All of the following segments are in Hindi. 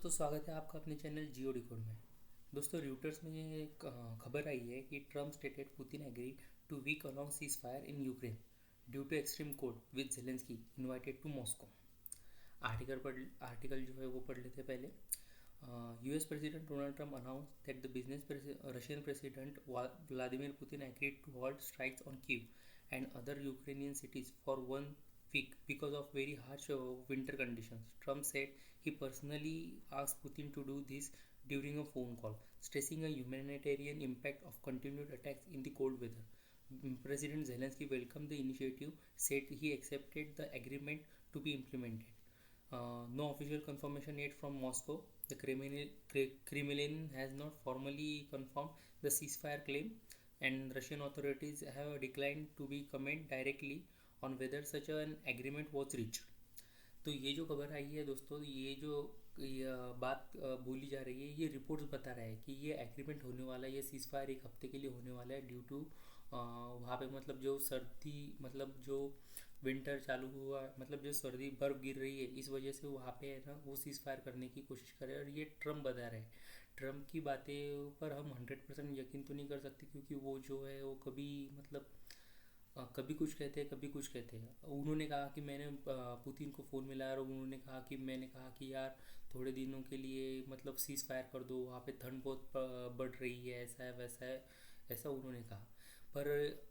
दोस्तों, स्वागत है आपका अपने चैनल जियो डिकोड में। दोस्तों, रूटर्स में एक खबर आई है कि Trump stated Putin agree to week along cease fire in Ukraine due to extreme cold with Zelensky invited to Moscow. Article जो है वो पढ़ लेते पहले। US President Donald Trump announced that the Russian President Vladimir Putin agreed to halt strikes on Kyiv and other Ukrainian cities for 1 week because of very harsh winter conditions. Trump said he personally asked Putin to do this during a phone call, stressing a humanitarian impact of continued attacks in the cold weather. President Zelensky welcomed the initiative, said he accepted the agreement to be implemented. No official confirmation yet from Moscow. The Kremlin has not formally confirmed the ceasefire claim, and Russian authorities have declined to be comment directly on whether such an agreement was reached. तो ये जो खबर आई है दोस्तों, ये बात बोली जा रही है, ये रिपोर्ट्स बता रहा है कि ये एग्रीमेंट होने वाला है, ये सीज फायर एक हफ्ते के लिए होने वाला है ड्यू टू वहाँ पे मतलब जो सर्दी मतलब जो विंटर चालू हुआ, मतलब जो सर्दी बर्फ़ गिर रही है, इस वजह से वहाँ पे है ना वो सीज़ फायर करने की कोशिश कर रहे हैं। और ये ट्रम्प बता रहे हैं। ट्रम्प की बातें पर हम 100% यकीन तो नहीं कर सकते, क्योंकि वो जो है वो कभी मतलब कभी कुछ कहते हैं कभी कुछ कहते हैं। उन्होंने कहा कि मैंने पुतिन को फ़ोन मिलाया और उन्होंने कहा कि मैंने कहा कि यार थोड़े दिनों के लिए मतलब सीज़ फायर कर दो, वहाँ पे ठंड बहुत बढ़ रही है, ऐसा है वैसा है, ऐसा उन्होंने कहा। पर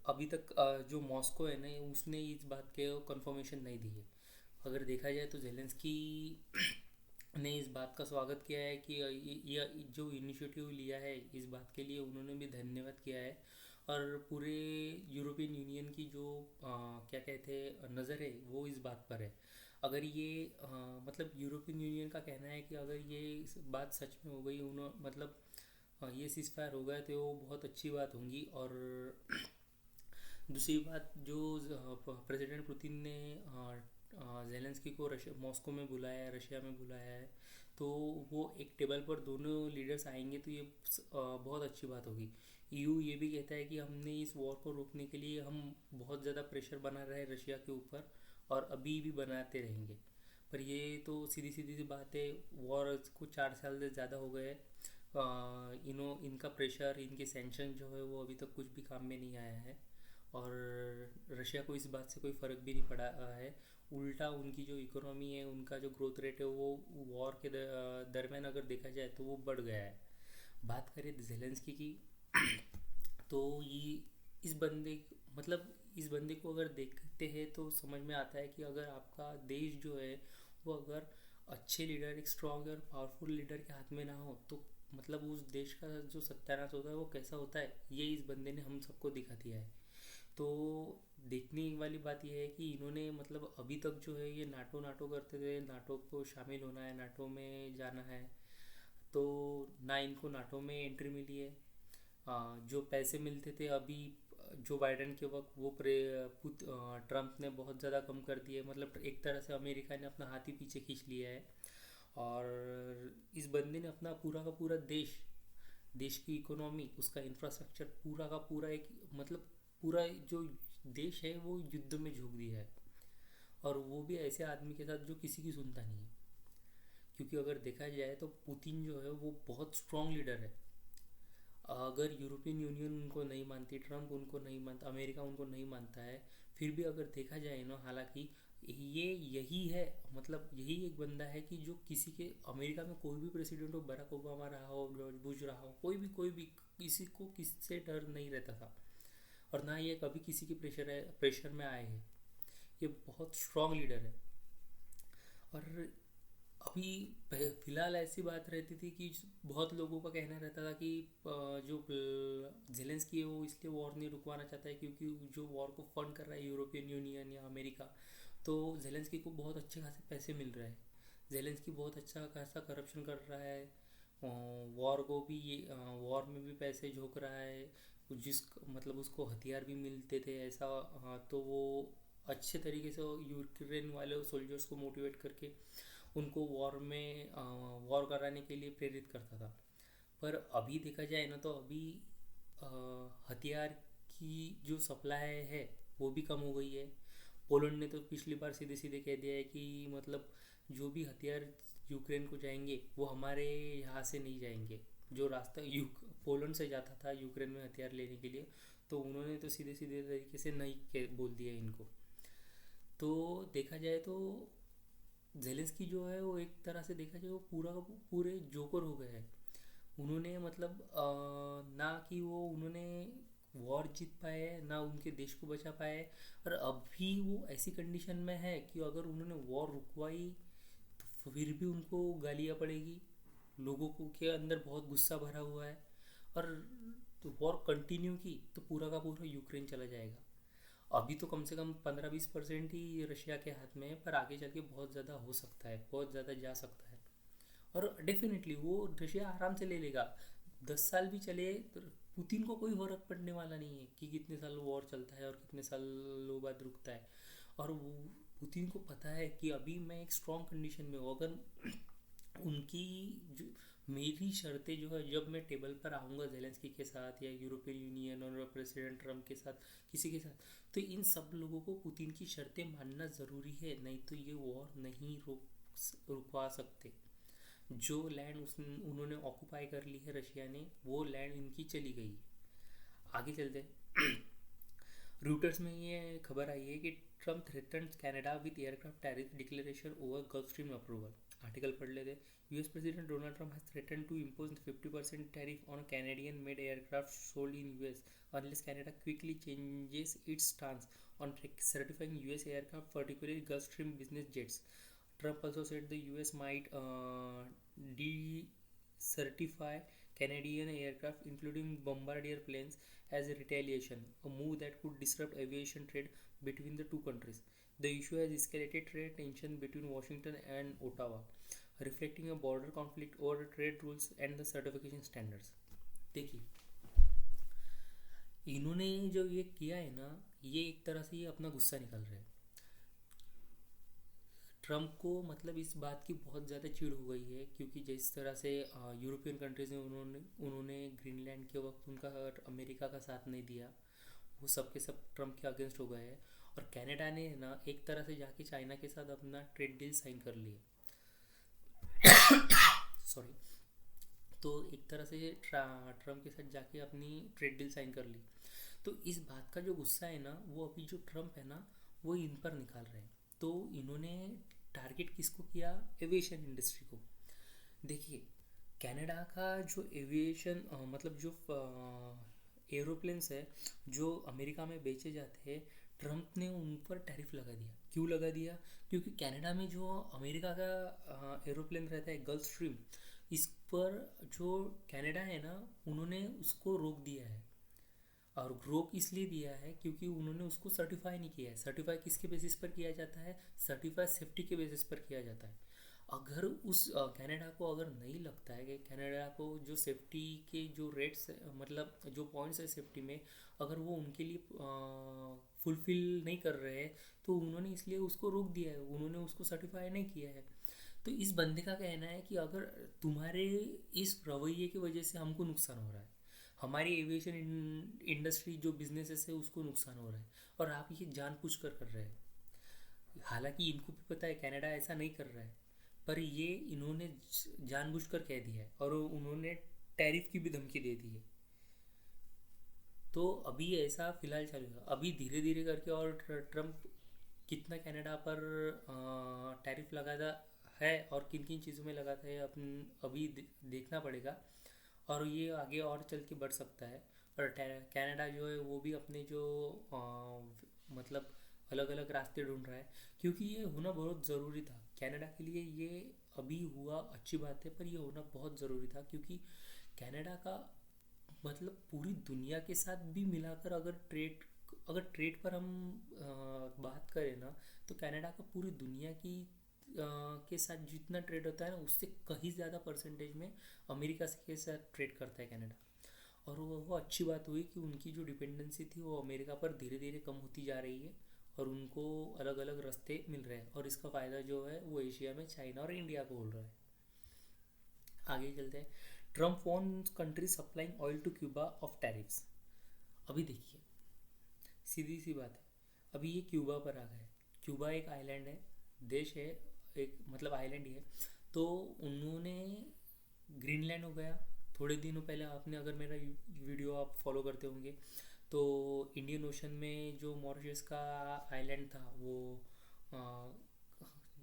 अभी तक जो मॉस्को है ना, उसने इस बात के कंफर्मेशन नहीं दी है। अगर देखा जाए तो जेलेंस्की ने इस बात का स्वागत किया है कि ये जो इनिशिएटिव लिया है, इस बात के लिए उन्होंने भी धन्यवाद किया है। और पूरे यूरोपियन यूनियन की जो क्या कहते हैं नज़र है वो इस बात पर है। अगर ये मतलब यूरोपियन यूनियन का कहना है कि अगर ये बात सच में हो गई, उन्होंने मतलब ये सीज़ फायर हो गया तो वो बहुत अच्छी बात होगी। और दूसरी बात, जो प्रेसिडेंट पुतिन ने जेलेंस्की को मॉस्को में बुलाया है, रशिया में बुलाया है, तो वो एक टेबल पर दोनों लीडर्स आएंगे तो ये बहुत अच्छी बात होगी। EU ये भी कहता है कि हमने इस वॉर को रोकने के लिए हम बहुत ज़्यादा प्रेशर बना रहे हैं रशिया के ऊपर, और अभी भी बनाते रहेंगे। पर ये तो सीधी सीधी सी बात है, वॉर को 4 साल से ज़्यादा हो गए। इनका प्रेशर, इनके सैंक्शन जो है वो अभी तक कुछ भी काम में नहीं आया है, और रशिया को इस बात से कोई फ़र्क भी नहीं पड़ा है। उल्टा उनकी जो इकोनॉमी है, उनका जो ग्रोथ रेट है, वो वॉर के दरमियान अगर देखा जाए तो वो बढ़ गया है। बात करें जेलेंस्की की, तो ये इस बंदे मतलब इस बंदे को अगर देखते हैं तो समझ में आता है कि अगर आपका देश जो है वो अगर अच्छे लीडर, एक स्ट्रॉन्ग और पावरफुल लीडर के हाथ में ना हो, तो मतलब उस देश का जो सत्यानाश होता है वो कैसा होता है, ये इस बंदे ने हम सबको दिखा दिया है। तो देखने वाली बात यह है कि इन्होंने मतलब अभी तक जो है ये नाटो नाटो करते थे, नाटो को शामिल होना है, नाटो में जाना है, तो ना इनको नाटो में एंट्री मिली है। जो पैसे मिलते थे अभी जो बाइडन के वक्त, वो ट्रम्प ने बहुत ज़्यादा कम कर दिए। मतलब एक तरह से अमेरिका ने अपना हाथ ही पीछे खींच लिया है। और इस बंदे ने अपना पूरा का पूरा देश की इकोनॉमी, उसका इंफ्रास्ट्रक्चर पूरा का पूरा एक मतलब पूरा जो देश है वो युद्ध में झोंक दिया है। और वो भी ऐसे आदमी के साथ जो किसी की सुनता नहीं है। क्योंकि अगर देखा जाए तो पुतिन जो है वो बहुत स्ट्रॉन्ग लीडर है। अगर यूरोपियन यूनियन उनको नहीं मानती, ट्रम्प उनको नहीं मानता, अमेरिका उनको नहीं मानता है, फिर भी अगर देखा जाए ना, हालांकि ये यही है, मतलब यही एक बंदा है कि जो किसी के, अमेरिका में कोई भी प्रेसिडेंट हो, बराक ओबामा रहा हो, जॉर्ज बुश रहा हो, कोई भी किसी को किससे डर नहीं रहता था। और ना ये कभी किसी के प्रेशर में आए हैं। ये बहुत स्ट्रॉन्ग लीडर है। और अभी फिलहाल ऐसी बात रहती थी कि बहुत लोगों का कहना रहता था कि जो जेलेंस्की है वो इसलिए वॉर नहीं रुकवाना चाहता है क्योंकि जो वॉर को फंड कर रहा है यूरोपियन यूनियन या अमेरिका, तो जेलेंस्की को बहुत अच्छे खासे पैसे मिल रहे हैं। जेलेंस्की बहुत अच्छा खासा करप्शन कर रहा है, वॉर को भी ये वॉर में भी पैसे झोंक रहा है, जिस मतलब उसको हथियार भी मिलते थे ऐसा। तो वो अच्छे तरीके से यूक्रेन वाले सोल्जर्स को मोटिवेट करके उनको वॉर कराने के लिए प्रेरित करता था। पर अभी देखा जाए ना, तो अभी हथियार की जो सप्लाई है वो भी कम हो गई है। पोलैंड ने तो पिछली बार सीधे सीधे कह दिया है कि मतलब जो भी हथियार यूक्रेन को जाएंगे वो हमारे यहाँ से नहीं जाएंगे। जो रास्ता पोलैंड से जाता था यूक्रेन में हथियार लेने के लिए, तो उन्होंने तो सीधे सीधे तरीके से नहीं बोल दिया इनको। तो देखा जाए तो जेलेंस्की जो है वो एक तरह से देखा जाए वो पूरा का पूरे जोकर हो गए हैं। उन्होंने मतलब ना कि वो उन्होंने वॉर जीत पाए ना उनके देश को बचा पाए। और अभी वो ऐसी कंडीशन में है कि अगर उन्होंने वॉर रुकवाई तो फिर भी उनको गालियाँ पड़ेगी, लोगों को के अंदर बहुत गुस्सा भरा हुआ है। और तो वॉर कंटिन्यू की तो पूरा का पूरा यूक्रेन चला जाएगा। अभी तो कम से कम 15-20% ही रशिया के हाथ में है, पर आगे चल के बहुत ज़्यादा हो सकता है, बहुत ज़्यादा जा सकता है। और डेफिनेटली वो रशिया आराम से ले लेगा। 10 साल भी चले तो पुतिन को कोई फर्क पड़ने वाला नहीं है कि कितने साल वॉर चलता है और कितने सालों बाद रुकता है। और वो पुतिन को पता है कि अभी मैं एक स्ट्रॉन्ग कंडीशन में हूँ। अगर उनकी जो मेरी शर्तें जो है, जब मैं टेबल पर आऊँगा जेलेंस्की के साथ या यूरोपियन यूनियन और प्रेसिडेंट ट्रम्प के साथ, किसी के साथ, तो इन सब लोगों को पुतिन की शर्तें मानना ज़रूरी है, नहीं तो ये वॉर नहीं रुकवा सकते। जो लैंड उन्होंने ऑक्यूपाई कर ली है रशिया ने, वो लैंड इनकी चली गई है। आगे चलते हैं। रूटर्स में ये खबर आई है कि Trump threatened Canada with aircraft tariff declaration over Gulf Stream approval. Article पढ़ लेते। US president Donald Trump has threatened to impose 50% tariff on Canadian made aircraft sold in US unless Canada quickly changes its stance on certifying US aircraft, particularly Gulfstream business jets. Trump also said the US might decertify Canadian aircraft, including Bombardier planes, as a retaliation, a move that could disrupt aviation trade between the two countries. The issue has escalated trade tension between Washington and Ottawa, reflecting a border conflict over trade rules and the certification standards. देखिए, इन्होंने जो ये किया है ना, ये एक तरह से ये अपना गुस्सा निकाल रहे हैं। ट्रम्प को मतलब इस बात की बहुत ज़्यादा चिढ़ हो गई है, क्योंकि जिस तरह से यूरोपियन कंट्रीज़ ने उन्होंने ग्रीनलैंड के वक्त उनका अमेरिका का साथ नहीं दिया, वो सब के सब ट्रम्प के अगेंस्ट हो गए हैं। और कनाडा ने ना एक तरह से जाके चाइना के साथ अपना ट्रेड डील साइन कर लिए। सॉरी। तो एक तरह से ट्रम्प के साथ जाके अपनी ट्रेड डील साइन कर ली। तो इस बात का जो गुस्सा है ना, वो अभी जो ट्रम्प है ना, वो इन पर निकाल रहे हैं। तो इन्होंने टारगेट किसको किया? एविएशन इंडस्ट्री को। देखिए, कनाडा का जो एविएशन मतलब जो एरोप्लेन्स है जो अमेरिका में बेचे जाते हैं, ट्रम्प ने उन पर टैरिफ लगा दिया। क्यों लगा दिया? क्योंकि कनाडा में जो अमेरिका का एरोप्लेन रहता है गल्फ स्ट्रीम, इस पर जो कनाडा है ना, उन्होंने उसको रोक दिया है। और रोक इसलिए दिया है क्योंकि उन्होंने उसको सर्टिफाई नहीं किया है। सर्टिफाई किसके बेसिस पर किया जाता है? सर्टिफाई सेफ्टी के बेसिस पर किया जाता है। अगर उस कनाडा को अगर नहीं लगता है कि कनाडा को जो सेफ्टी के जो रेट्स मतलब जो पॉइंट्स है सेफ्टी में, अगर वो उनके लिए फुलफिल नहीं कर रहे हैं, तो उन्होंने इसलिए उसको रोक दिया है, उन्होंने उसको सर्टिफाई नहीं किया है। तो इस बंदे का कहना है कि अगर तुम्हारे इस रवैये की वजह से हमको नुकसान हो रहा है, हमारी एविएशन इंडस्ट्री जो बिजनेसेस है उसको नुकसान हो रहा है, और आप ये जानबूझ कर रहे हैं। हालांकि इनको भी पता है कनाडा ऐसा नहीं कर रहा है, पर ये इन्होंने जानबूझकर कह दिया है और उन्होंने टैरिफ की भी धमकी दे दी है। तो अभी ऐसा फिलहाल चालू है। अभी धीरे धीरे करके और ट्रम्प कितना कनाडा पर टैरिफ लगाता है और किन किन चीज़ों में लगाता है अभी देखना पड़ेगा। और ये आगे और चल के बढ़ सकता है। और कनाडा जो है वो भी अपने जो मतलब अलग अलग रास्ते ढूंढ रहा है, क्योंकि ये होना बहुत ज़रूरी था कनाडा के लिए। ये अभी हुआ अच्छी बात है, पर ये होना बहुत ज़रूरी था, क्योंकि कनाडा का मतलब पूरी दुनिया के साथ भी मिलाकर अगर ट्रेड पर हम बात करें ना, तो कनाडा का पूरी दुनिया की के साथ जितना ट्रेड होता है ना, उससे कहीं ज़्यादा परसेंटेज में अमेरिका के साथ ट्रेड करता है कनाडा। और वो अच्छी बात हुई कि उनकी जो डिपेंडेंसी थी वो अमेरिका पर धीरे धीरे कम होती जा रही है और उनको अलग अलग रास्ते मिल रहे हैं। और इसका फ़ायदा जो है वो एशिया में चाइना और इंडिया को हो रहा है। आगे चलते हैं। Trump warns country supplying oil to Cuba of tariffs. अभी देखिए, सीधी सी बात है, अभी ये क्यूबा पर आ गए। क्यूबा एक आइलैंड है, देश है, एक मतलब आइलैंड ही है। तो उन्होंने ग्रीनलैंड हो गया। थोड़े दिनों पहले आपने अगर मेरा वीडियो आप फॉलो करते होंगे तो इंडियन ओशन में जो मॉरिशस का आइलैंड था वो अ,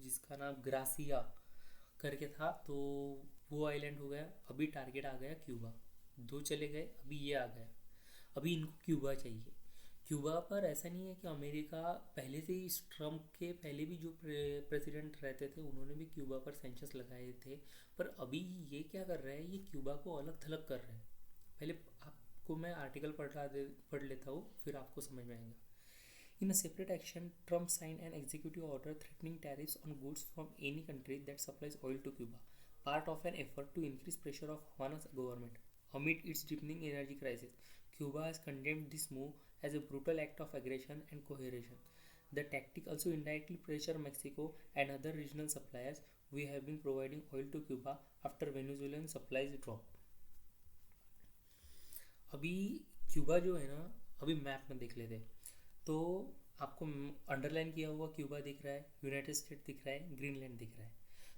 जिसका नाम ग्रासिया करके था, तो वो आइलैंड हो गया। अभी टारगेट आ गया क्यूबा। दो चले गए, अभी ये आ गया। अभी इनको क्यूबा चाहिए। क्यूबा पर ऐसा नहीं है कि अमेरिका पहले से ही, ट्रम्प के पहले भी जो प्रेसिडेंट रहते थे उन्होंने भी क्यूबा पर सेंक्शंस लगाए थे। पर अभी ये क्या कर रहा है, ये क्यूबा को अलग थलग कर रहे हैं। पहले आपको मैं आर्टिकल पढ़ लेता हूँ, फिर आपको समझ में आएगा। In a separate action, Trump signed an executive order threatening tariffs on goods from any country that supplies oil to Cuba, part of an effort to increase pressure of Havana's government amid its deepening energy crisis. Cuba has condemned this move as a brutal act of aggression and coercion. The tactic also indirectly pressures Mexico and other regional suppliers. We have been providing oil to Cuba after Venezuelan supplies dropped. अभी क्यूबा जो है ना, अभी मैप में देख लेते हैं तो आपको अंडरलाइन किया हुआ क्यूबा दिख रहा है, यूनाइटेड स्टेट दिख रहा है, ग्रीनलैंड दिख रहा है।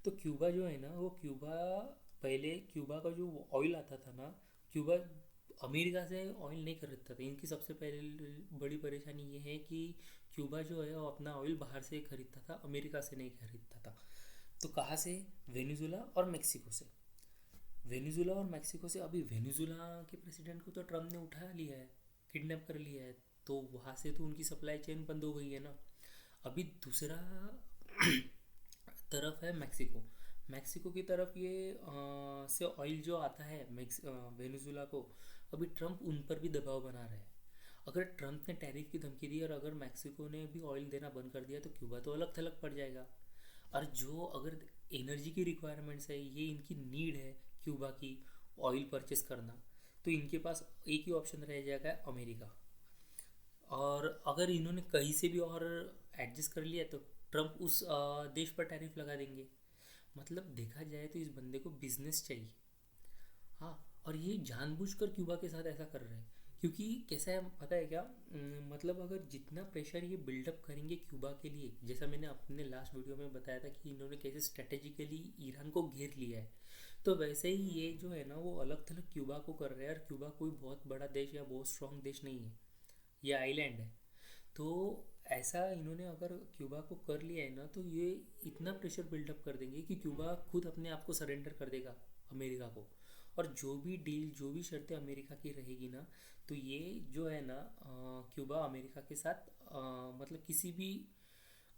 तो क्यूबा जो है ना, वो क्यूबा, पहले क्यूबा का जो ऑयल आता था ना, क्यूबा अमेरिका से ऑयल नहीं खरीदता था। इनकी सबसे पहले बड़ी परेशानी ये है कि क्यूबा जो है वो अपना ऑयल बाहर से खरीदता था, अमेरिका से नहीं खरीदता था। तो कहाँ से? वेनेजुला और मेक्सिको से। वेनेजुला और मेक्सिको से। अभी वेनेजुला के प्रेसिडेंट को तो ट्रम्प ने उठा लिया है, किडनैप कर लिया है, तो वहाँ से तो उनकी सप्लाई चेन बंद हो गई है ना। अभी दूसरा तरफ है मेक्सिको। मेक्सिको की तरफ ये से ऑयल जो आता है वेनेजुला को, अभी ट्रम्प उन पर भी दबाव बना रहा है। अगर ट्रम्प ने टैरिफ की धमकी दी और अगर मेक्सिको ने भी ऑयल देना बंद कर दिया तो क्यूबा तो अलग थलग पड़ जाएगा। और जो अगर एनर्जी की रिक्वायरमेंट्स है, ये इनकी नीड है क्यूबा की, ऑयल परचेस करना, तो इनके पास एक ही ऑप्शन रह जाएगा, अमेरिका। और अगर इन्होंने कहीं से भी और एडजस्ट कर लिया तो ट्रम्प उस देश पर टैरिफ लगा देंगे। मतलब देखा जाए तो इस बंदे को बिजनेस चाहिए। हाँ, और ये जानबूझकर क्यूबा के साथ ऐसा कर रहे हैं। क्योंकि कैसा है पता है क्या? मतलब अगर जितना प्रेशर ये बिल्डअप करेंगे क्यूबा के लिए, जैसा मैंने अपने लास्ट वीडियो में बताया था कि इन्होंने कैसे स्ट्रेटेजिकली ईरान को घेर लिया है, तो वैसे ही ये जो है ना वो अलग थलग क्यूबा को कर रहे हैं। और क्यूबा कोई बहुत बड़ा देश या बहुत स्ट्रांग देश नहीं है, ये आइलैंड है। तो ऐसा इन्होंने अगर क्यूबा को कर लिया है ना, तो ये इतना प्रेशर बिल्डअप कर देंगे कि क्यूबा खुद अपने आप को सरेंडर कर देगा अमेरिका को। और जो भी डील, जो भी शर्तें अमेरिका की रहेगी ना, तो ये जो है ना क्यूबा अमेरिका के साथ मतलब किसी भी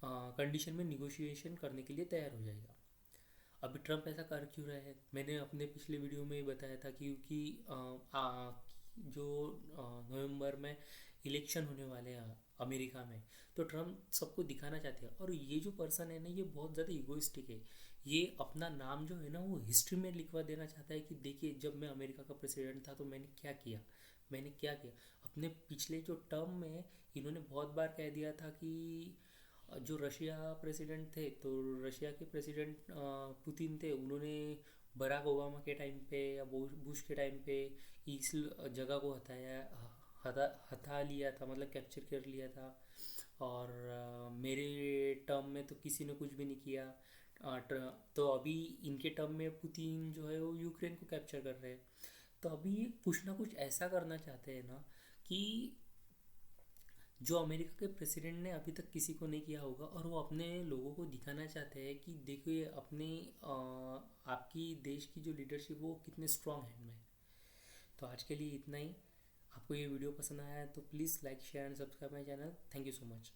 कंडीशन में निगोशिएशन करने के लिए तैयार हो जाएगा। अभी ट्रम्प ऐसा कर क्यों रहा है? मैंने अपने पिछले वीडियो में ही बताया था, क्योंकि जो नवंबर में इलेक्शन होने वाले हैं अमेरिका में, तो ट्रम्प सबको दिखाना चाहते हैं। और ये जो पर्सन है ना, ये बहुत ज़्यादा इगोइस्टिक है। ये अपना नाम जो है ना वो हिस्ट्री में लिखवा देना चाहता है कि देखिए जब मैं अमेरिका का प्रेसिडेंट था तो मैंने क्या किया, मैंने क्या किया। अपने पिछले जो टर्म में इन्होंने बहुत बार कह दिया था कि जो रशिया प्रेसिडेंट थे, तो रशिया के प्रेसिडेंट पुतिन थे, उन्होंने बराक ओबामा के टाइम पे या बुश के टाइम पे इस जगह को हथा लिया था, मतलब कैप्चर कर लिया था। और मेरे टर्म में तो किसी ने कुछ भी नहीं किया। तो अभी इनके टर्म में पुतिन जो है वो यूक्रेन को कैप्चर कर रहे हैं। तो अभी कुछ ना कुछ ऐसा करना चाहते हैं ना कि जो अमेरिका के प्रेसिडेंट ने अभी तक किसी को नहीं किया होगा। और वो अपने लोगों को दिखाना चाहते हैं कि देखो ये अपने आपकी देश की जो लीडरशिप वो कितने स्ट्रांग हैंड में है। तो आज के लिए इतना ही। आपको ये वीडियो पसंद आया है तो please like share and subscribe my channel. Thank you so much.